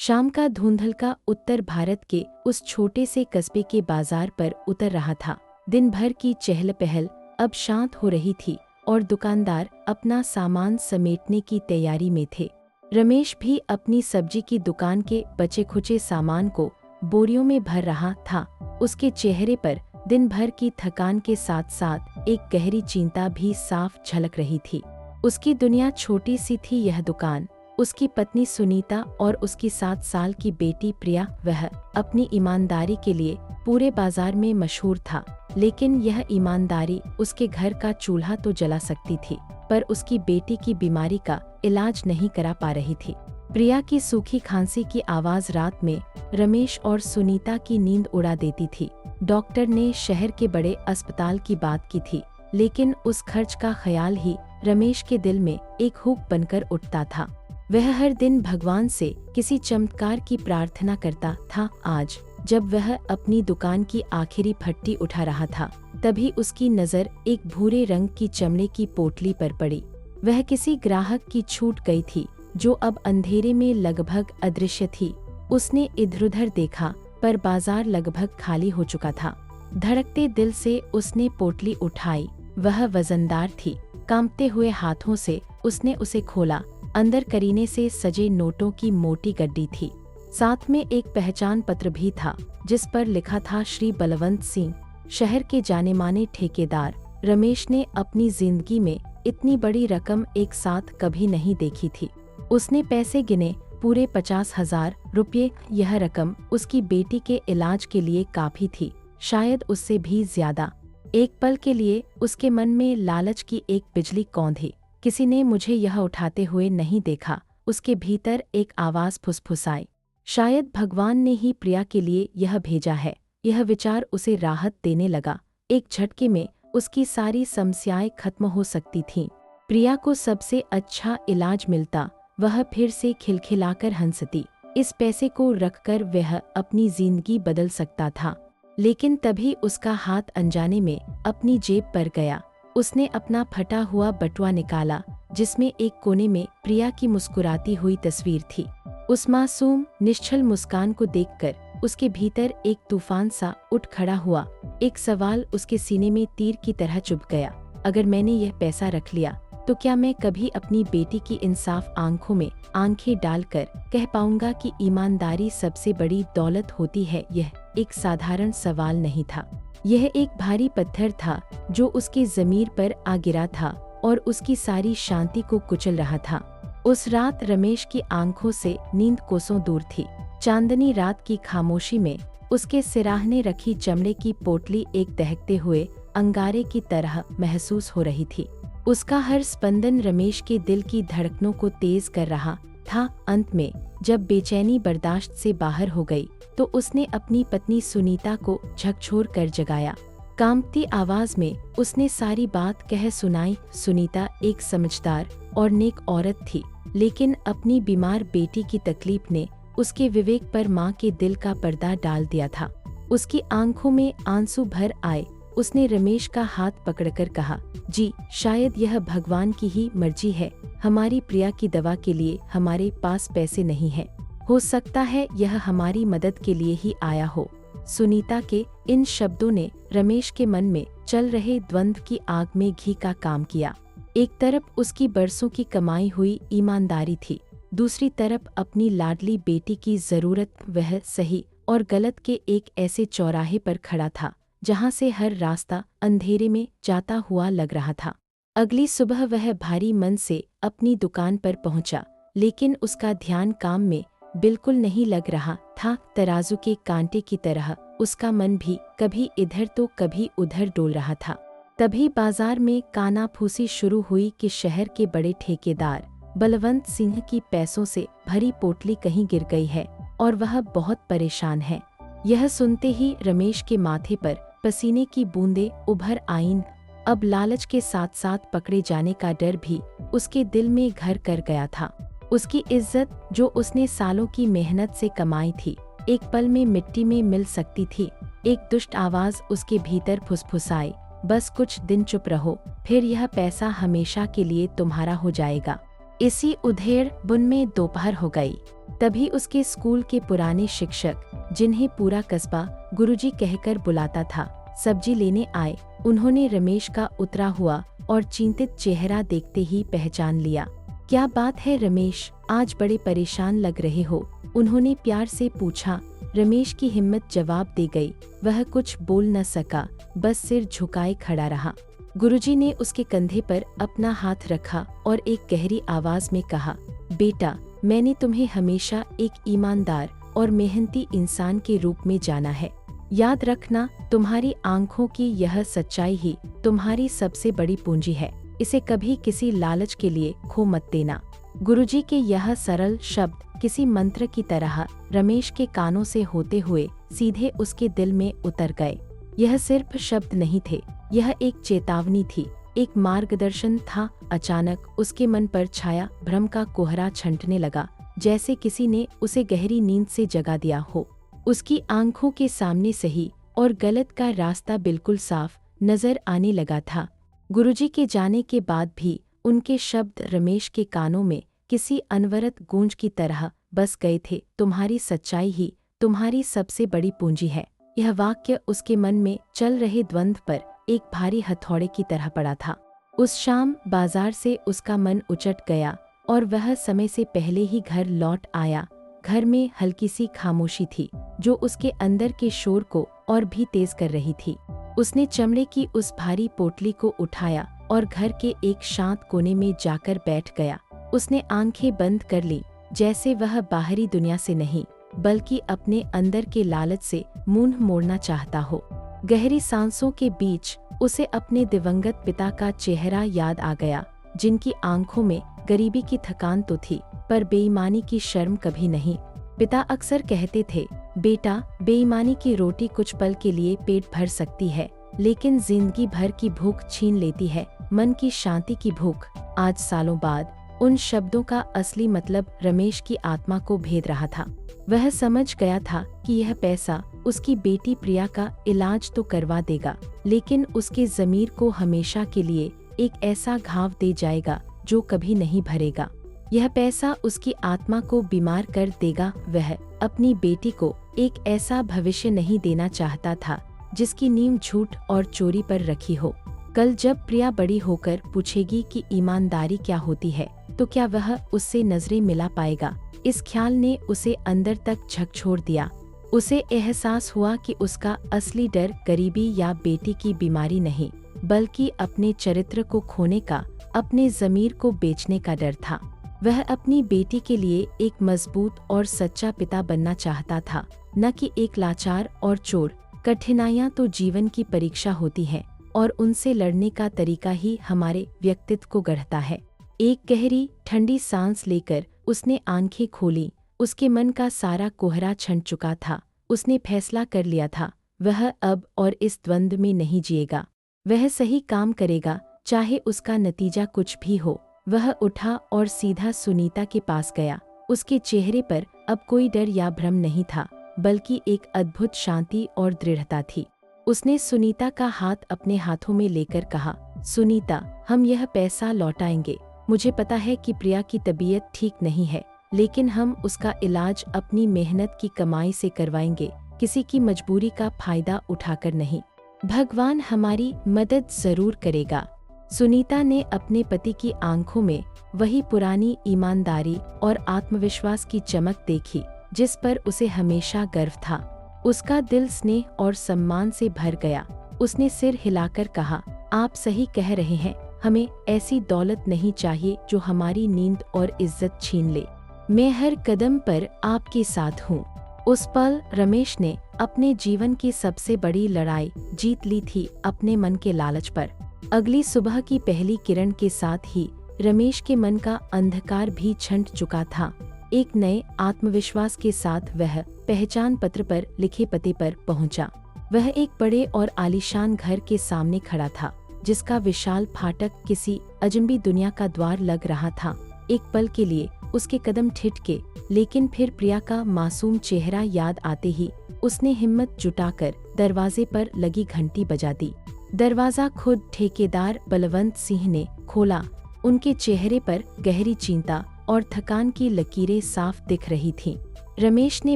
शाम का धुंधलका उत्तर भारत के उस छोटे से कस्बे के बाजार पर उतर रहा था। दिन भर की चहल पहल अब शांत हो रही थी और दुकानदार अपना सामान समेटने की तैयारी में थे। रमेश भी अपनी सब्जी की दुकान के बचे खुचे सामान को बोरियों में भर रहा था। उसके चेहरे पर दिन भर की थकान के साथ साथ एक गहरी चिंता भी साफ झलक रही थी। उसकी दुनिया छोटी सी थी। यह दुकान, उसकी पत्नी सुनीता और उसकी 7 साल की बेटी प्रिया। वह अपनी ईमानदारी के लिए पूरे बाजार में मशहूर था, लेकिन यह ईमानदारी उसके घर का चूल्हा तो जला सकती थी, पर उसकी बेटी की बीमारी का इलाज नहीं करा पा रही थी। प्रिया की सूखी खांसी की आवाज रात में रमेश और सुनीता की नींद उड़ा देती थी। डॉक्टर ने शहर के बड़े अस्पताल की बात की थी, लेकिन उस खर्च का ख्याल ही रमेश के दिल में एक हुक बनकर उठता था। वह हर दिन भगवान से किसी चमत्कार की प्रार्थना करता था। आज जब वह अपनी दुकान की आखिरी फट्टी उठा रहा था, तभी उसकी नज़र एक भूरे रंग की चमड़े की पोटली पर पड़ी। वह किसी ग्राहक की छूट गई थी, जो अब अंधेरे में लगभग अदृश्य थी। उसने इधर-उधर देखा, पर बाजार लगभग खाली हो चुका था। धड़कते दिल से उसने पोटली उठाई। वह वजनदार थी। कांपते हुए हाथों से उसने उसे खोला। अंदर करीने से सजे नोटों की मोटी गड्डी थी। साथ में एक पहचान पत्र भी था, जिस पर लिखा था श्री बलवंत सिंह, शहर के जाने माने ठेकेदार। रमेश ने अपनी जिंदगी में इतनी बड़ी रकम एक साथ कभी नहीं देखी थी। उसने पैसे गिने, पूरे 50,000 रुपये। यह रकम उसकी बेटी के इलाज के लिए काफी थी, शायद उससे भी ज्यादा। एक पल के लिए उसके मन में लालच की एक बिजली कौंधी। किसी ने मुझे यह उठाते हुए नहीं देखा, उसके भीतर एक आवाज फुसफुसाई। शायद भगवान ने ही प्रिया के लिए यह भेजा है। यह विचार उसे राहत देने लगा। एक झटके में उसकी सारी समस्याएं खत्म हो सकती थीं। प्रिया को सबसे अच्छा इलाज मिलता, वह फिर से खिलखिलाकर हंसती। इस पैसे को रखकर वह अपनी जिंदगी बदल सकता था। लेकिन तभी उसका हाथ अनजाने में अपनी जेब पर गया। उसने अपना फटा हुआ बटुआ निकाला, जिसमें एक कोने में प्रिया की मुस्कुराती हुई तस्वीर थी। उस मासूम निश्चल मुस्कान को देखकर उसके भीतर एक तूफान सा उठ खड़ा हुआ। एक सवाल उसके सीने में तीर की तरह चुभ गया। अगर मैंने यह पैसा रख लिया, तो क्या मैं कभी अपनी बेटी की इंसाफ आंखों में आंखें डालकर कह पाऊंगा कि ईमानदारी सबसे बड़ी दौलत होती है? यह एक साधारण सवाल नहीं था। यह एक भारी पत्थर था, जो उसकी ज़मीर पर आ गिरा था और उसकी सारी शांति को कुचल रहा था। उस रात रमेश की आंखों से नींद कोसों दूर थी। चांदनी रात की खामोशी में उसके सिराहने रखी चमड़े की पोटली एक दहकते हुए अंगारे की तरह महसूस हो रही थी। उसका हर स्पंदन रमेश के दिल की धड़कनों को तेज कर रहा था। अंत में जब बेचैनी बर्दाश्त से बाहर हो गई, तो उसने अपनी पत्नी सुनीता को झकझोर कर जगाया। कांपती आवाज में उसने सारी बात कह सुनाई। सुनीता एक समझदार और नेक औरत थी, लेकिन अपनी बीमार बेटी की तकलीफ ने उसके विवेक पर मां के दिल का पर्दा डाल दिया था। उसकी आंखों में आंसू भर आए। उसने रमेश का हाथ पकड़कर कहा, जी, शायद यह भगवान की ही मर्जी है। हमारी प्रिया की दवा के लिए हमारे पास पैसे नहीं है। हो सकता है यह हमारी मदद के लिए ही आया हो। सुनीता के इन शब्दों ने रमेश के मन में चल रहे द्वंद्व की आग में घी का काम किया। एक तरफ उसकी बरसों की कमाई हुई ईमानदारी थी, दूसरी तरफ अपनी लाडली बेटी की जरूरत। वह सही और गलत के एक ऐसे चौराहे पर खड़ा था, जहां से हर रास्ता अंधेरे में जाता हुआ लग रहा था। अगली सुबह वह भारी मन से अपनी दुकान पर पहुंचा, लेकिन उसका ध्यान काम में बिल्कुल नहीं लग रहा था। तराजू के कांटे की तरह उसका मन भी कभी इधर तो कभी उधर डोल रहा था। तभी बाजार में कानाफूसी शुरू हुई कि शहर के बड़े ठेकेदार बलवंत सिंह की पैसों से भरी पोटली कहीं गिर गई है और वह बहुत परेशान है। यह सुनते ही रमेश के माथे पर पसीने की बूंदें उभर आईं। अब लालच के साथ साथ पकड़े जाने का डर भी उसके दिल में घर कर गया था। उसकी इज्जत, जो उसने सालों की मेहनत से कमाई थी, एक पल में मिट्टी में मिल सकती थी। एक दुष्ट आवाज उसके भीतर फुसफुसाई, बस कुछ दिन चुप रहो, फिर यह पैसा हमेशा के लिए तुम्हारा हो जाएगा। इसी उधेड़ बुन में दोपहर हो गई। तभी उसके स्कूल के पुराने शिक्षक, जिन्हें पूरा कस्बा गुरुजी कहकर बुलाता था, सब्जी लेने आए। उन्होंने रमेश का उतरा हुआ और चिंतित चेहरा देखते ही पहचान लिया। क्या बात है रमेश, आज बड़े परेशान लग रहे हो? उन्होंने प्यार से पूछा। रमेश की हिम्मत जवाब दे गई। वह कुछ बोल न सका, बस सिर झुकाए खड़ा रहा। गुरुजी ने उसके कंधे पर अपना हाथ रखा और एक गहरी आवाज में कहा, बेटा, मैंने तुम्हें हमेशा एक ईमानदार और मेहनती इंसान के रूप में जाना है। याद रखना, तुम्हारी आंखों की यह सच्चाई ही तुम्हारी सबसे बड़ी पूंजी है। इसे कभी किसी लालच के लिए खो मत देना। गुरुजी के यह सरल शब्द किसी मंत्र की तरह रमेश के कानों से होते हुए सीधे उसके दिल में उतर गए। यह सिर्फ शब्द नहीं थे, यह एक चेतावनी थी, एक मार्गदर्शन था। अचानक उसके मन पर छाया भ्रम का कोहरा छंटने लगा, जैसे किसी ने उसे गहरी नींद से जगा दिया हो। उसकी आंखों के सामने सही और गलत का रास्ता बिल्कुल साफ नजर आने लगा था। गुरुजी के जाने के बाद भी उनके शब्द रमेश के कानों में किसी अनवरत गूंज की तरह बस गए थे। तुम्हारी सच्चाई ही तुम्हारी सबसे बड़ी पूंजी है। यह वाक्य उसके मन में चल रहे द्वंद्व पर एक भारी हथौड़े की तरह पड़ा था। उस शाम बाजार से उसका मन उचट गया और वह समय से पहले ही घर लौट आया। घर में हल्की सी खामोशी थी, जो उसके अंदर के शोर को और भी तेज कर रही थी। उसने चमड़े की उस भारी पोटली को उठाया और घर के एक शांत कोने में जाकर बैठ गया। उसने आंखें बंद कर ली, जैसे वह बाहरी दुनिया से नहीं, बल्कि अपने अंदर के लालच से मुंह मोड़ना चाहता हो। गहरी सांसों के बीच उसे अपने दिवंगत पिता का चेहरा याद आ गया, जिनकी आंखों में गरीबी की थकान तो थी, पर बेईमानी की शर्म कभी नहीं। पिता अक्सर कहते थे, बेटा, बेईमानी की रोटी कुछ पल के लिए पेट भर सकती है, लेकिन जिंदगी भर की भूख छीन लेती है, मन की शांति की भूख। आज सालों बाद उन शब्दों का असली मतलब रमेश की आत्मा को भेद रहा था। वह समझ गया था कि यह पैसा उसकी बेटी प्रिया का इलाज तो करवा देगा, लेकिन उसके ज़मीर को हमेशा के लिए एक ऐसा घाव दे जाएगा जो कभी नहीं भरेगा। यह पैसा उसकी आत्मा को बीमार कर देगा। वह अपनी बेटी को एक ऐसा भविष्य नहीं देना चाहता था जिसकी नींव झूठ और चोरी पर रखी हो। कल जब प्रिया बड़ी होकर पूछेगी कि ईमानदारी क्या होती है, तो क्या वह उससे नजरें मिला पाएगा? इस ख्याल ने उसे अंदर तक झकझोर दिया। उसे एहसास हुआ कि उसका असली डर गरीबी या बेटी की बीमारी नहीं, बल्कि अपने चरित्र को खोने का, अपने ज़मीर को बेचने का डर था। वह अपनी बेटी के लिए एक मजबूत और सच्चा पिता बनना चाहता था, न कि एक लाचार और चोर। कठिनाइयाँ तो जीवन की परीक्षा होती हैं, और उनसे लड़ने का तरीका ही हमारे व्यक्तित्व को गढ़ता है। एक गहरी ठंडी सांस लेकर उसने आंखें खोली। उसके मन का सारा कोहरा छंट चुका था। उसने फैसला कर लिया था, वह अब और इस द्वंद्व में नहीं जिएगा। वह सही काम करेगा, चाहे उसका नतीजा कुछ भी हो। वह उठा और सीधा सुनीता के पास गया। उसके चेहरे पर अब कोई डर या भ्रम नहीं था, बल्कि एक अद्भुत शांति और दृढ़ता थी। उसने सुनीता का हाथ अपने हाथों में लेकर कहा, सुनीता, हम यह पैसा लौटाएंगे। मुझे पता है कि प्रिया की तबीयत ठीक नहीं है, लेकिन हम उसका इलाज अपनी मेहनत की कमाई से करवाएंगे, किसी की मजबूरी का फायदा उठाकर नहीं। भगवान हमारी मदद जरूर करेगा। सुनीता ने अपने पति की आंखों में वही पुरानी ईमानदारी और आत्मविश्वास की चमक देखी, जिस पर उसे हमेशा गर्व था। उसका दिल स्नेह और सम्मान से भर गया। उसने सिर हिलाकर कहा, आप सही कह रहे हैं, हमें ऐसी दौलत नहीं चाहिए जो हमारी नींद और इज्जत छीन ले। मैं हर कदम पर आपके साथ हूँ। उस पल रमेश ने अपने जीवन की सबसे बड़ी लड़ाई जीत ली थी, अपने मन के लालच पर। अगली सुबह की पहली किरण के साथ ही रमेश के मन का अंधकार भी छंट चुका था। एक नए आत्मविश्वास के साथ वह पहचान पत्र पर लिखे पते पर पहुंचा। वह एक बड़े और आलीशान घर के सामने खड़ा था, जिसका विशाल फाटक किसी अजनबी दुनिया का द्वार लग रहा था। एक पल के लिए उसके कदम ठिठके, लेकिन फिर प्रिया का मासूम चेहरा याद आते ही उसने हिम्मत जुटाकर दरवाजे पर लगी घंटी बजा दी। दरवाजा खुद ठेकेदार बलवंत सिंह ने खोला। उनके चेहरे पर गहरी चिंता और थकान की लकीरें साफ दिख रही थीं। रमेश ने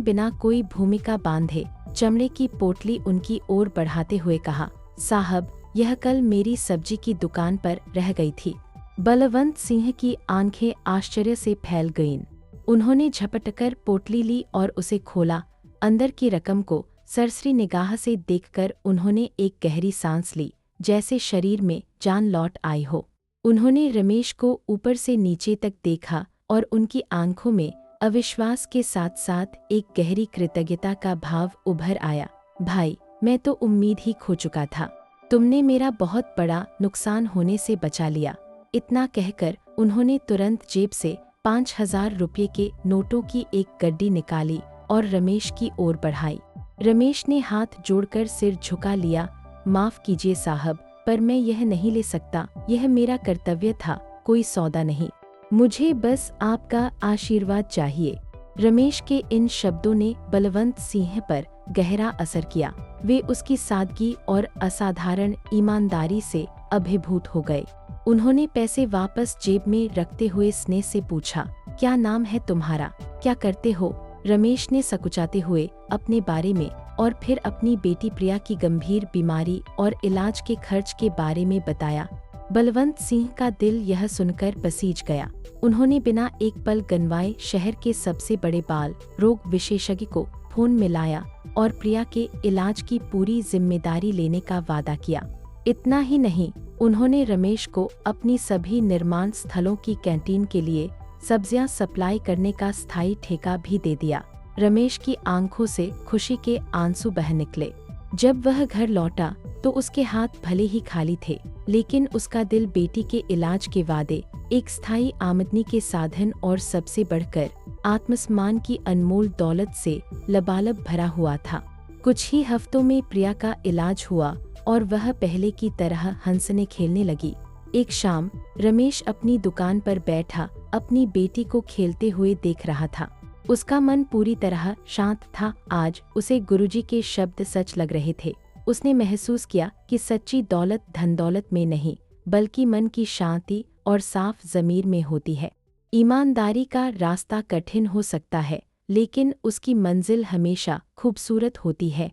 बिना कोई भूमिका बांधे चमड़े की पोटली उनकी ओर बढ़ाते हुए कहा, साहब, यह कल मेरी सब्जी की दुकान पर रह गई थी। बलवंत सिंह की आंखें आश्चर्य से फैल गईं। उन्होंने झपटकर पोटली ली और उसे खोला। अंदर की रकम को सरसरी निगाह से देखकर उन्होंने एक गहरी सांस ली, जैसे शरीर में जान लौट आई हो। उन्होंने रमेश को ऊपर से नीचे तक देखा और उनकी आंखों में अविश्वास के साथ साथ एक गहरी कृतज्ञता का भाव उभर आया। भाई, मैं तो उम्मीद ही खो चुका था। तुमने मेरा बहुत बड़ा नुकसान होने से बचा लिया। इतना कहकर उन्होंने तुरंत जेब से 5,000 रुपये के नोटों की एक गड्डी निकाली और रमेश की ओर बढ़ाई। रमेश ने हाथ जोड़कर सिर झुका लिया। माफ कीजिए साहब, पर मैं यह नहीं ले सकता। यह मेरा कर्तव्य था, कोई सौदा नहीं। मुझे बस आपका आशीर्वाद चाहिए। रमेश के इन शब्दों ने बलवंत सिंह पर गहरा असर किया। वे उसकी सादगी और असाधारण ईमानदारी से अभिभूत हो गए। उन्होंने पैसे वापस जेब में रखते हुए स्नेह से पूछा, क्या नाम है तुम्हारा, क्या करते हो? रमेश ने सकुचाते हुए अपने बारे में और फिर अपनी बेटी प्रिया की गंभीर बीमारी और इलाज के खर्च के बारे में बताया। बलवंत सिंह का दिल यह सुनकर पसीज गया। उन्होंने बिना एक पल गंवाए शहर के सबसे बड़े बाल रोग विशेषज्ञ को फोन मिलाया और प्रिया के इलाज की पूरी जिम्मेदारी लेने का वादा किया। इतना ही नहीं, उन्होंने रमेश को अपनी सभी निर्माण स्थलों की कैंटीन के लिए सब्जियां सप्लाई करने का स्थायी ठेका भी दे दिया। रमेश की आंखों से खुशी के आंसू बह निकले। जब वह घर लौटा तो उसके हाथ भले ही खाली थे, लेकिन उसका दिल बेटी के इलाज के वादे, एक स्थायी आमदनी के साधन और सबसे बढ़कर आत्मसम्मान की अनमोल दौलत से लबालब भरा हुआ था। कुछ ही हफ्तों में प्रिया का इलाज हुआ और वह पहले की तरह हंसने खेलने लगी। एक शाम रमेश अपनी दुकान पर बैठा अपनी बेटी को खेलते हुए देख रहा था। उसका मन पूरी तरह शांत था। आज उसे गुरुजी के शब्द सच लग रहे थे। उसने महसूस किया कि सच्ची दौलत धन दौलत में नहीं, बल्कि मन की शांति और साफ ज़मीर में होती है। ईमानदारी का रास्ता कठिन हो सकता है, लेकिन उसकी मंजिल हमेशा खूबसूरत होती है।